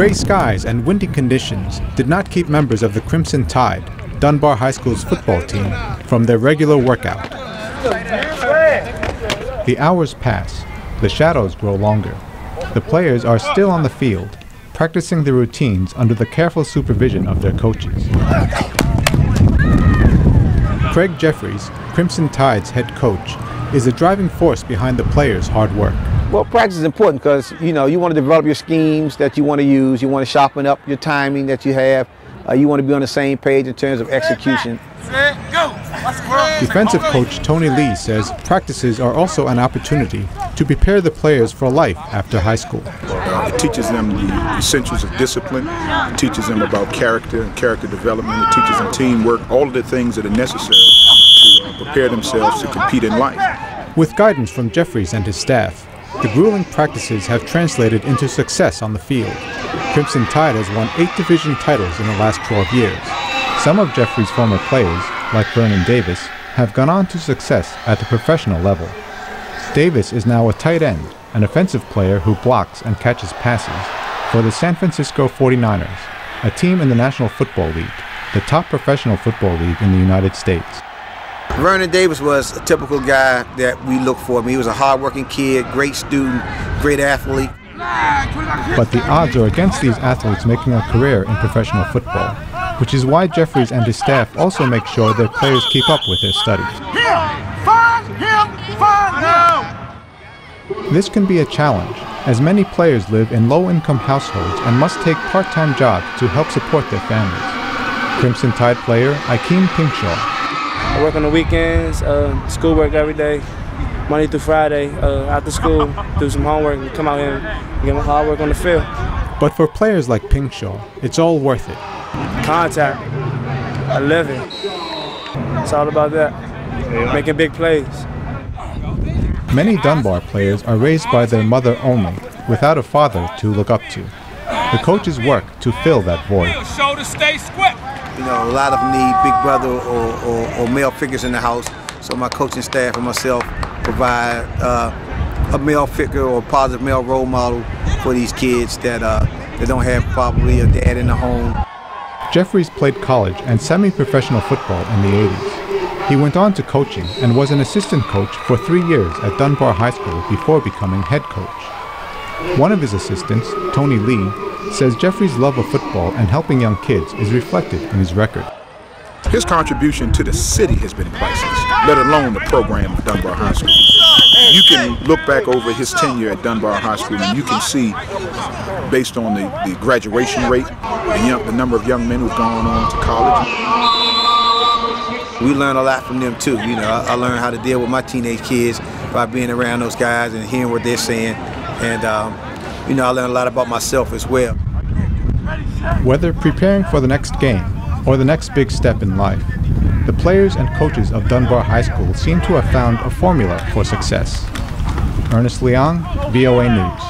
Gray skies and windy conditions did not keep members of the Crimson Tide, Dunbar High School's football team, from their regular workout. The hours pass, the shadows grow longer. The players are still on the field, practicing the routines under the careful supervision of their coaches. Craig Jeffries, Crimson Tide's head coach, is the driving force behind the players' hard work. Well, practice is important because, you want to develop your schemes that you want to use. You want to sharpen up your timing that you have. You want to be on the same page in terms of execution. Defensive coach Tony Lee says practices are also an opportunity to prepare the players for life after high school. It teaches them the essentials of discipline. It teaches them about character and character development. It teaches them teamwork, all of the things that are necessary to prepare themselves to compete in life. With guidance from Jeffries and his staff, the grueling practices have translated into success on the field. Crimson Tide has won 8 division titles in the last 12 years. Some of Jeffries' former players, like Vernon Davis, have gone on to success at the professional level. Davis is now a tight end, an offensive player who blocks and catches passes for the San Francisco 49ers, a team in the National Football League, the top professional football league in the United States. Vernon Davis was a typical guy that we look for. I mean, he was a hard-working kid, great student, great athlete. But the odds are against these athletes making a career in professional football, which is why Jeffries and his staff also make sure their players keep up with their studies. This can be a challenge, as many players live in low-income households and must take part-time jobs to help support their families. Crimson Tide player Akeem Pinkshaw. I work on the weekends, schoolwork every day, Monday through Friday. After school, do some homework and come out here and get my hard work on the field. But for players like Pinkshaw, it's all worth it. Contact, I live it. It's all about that, making big plays. Many Dunbar players are raised by their mother only, without a father to look up to. The coaches work to fill that void. A lot of them need big brother or male figures in the house. So my coaching staff and myself provide a male figure or a positive male role model for these kids that don't have probably a dad in the home. Jeffries played college and semi-professional football in the 80s. He went on to coaching and was an assistant coach for 3 years at Dunbar High School before becoming head coach. One of his assistants, Tony Lee, says Jeffries' love of football and helping young kids is reflected in his record. His contribution to the city has been priceless, let alone the program of Dunbar High School. You can look back over his tenure at Dunbar High School and you can see, based on the graduation rate, the number of young men who've gone on to college. We learn a lot from them too. I learned how to deal with my teenage kids by being around those guys and hearing what they're saying. And I learned a lot about myself as well. Whether preparing for the next game or the next big step in life, the players and coaches of Dunbar High School seem to have found a formula for success. Ernest, Leong, VOA News.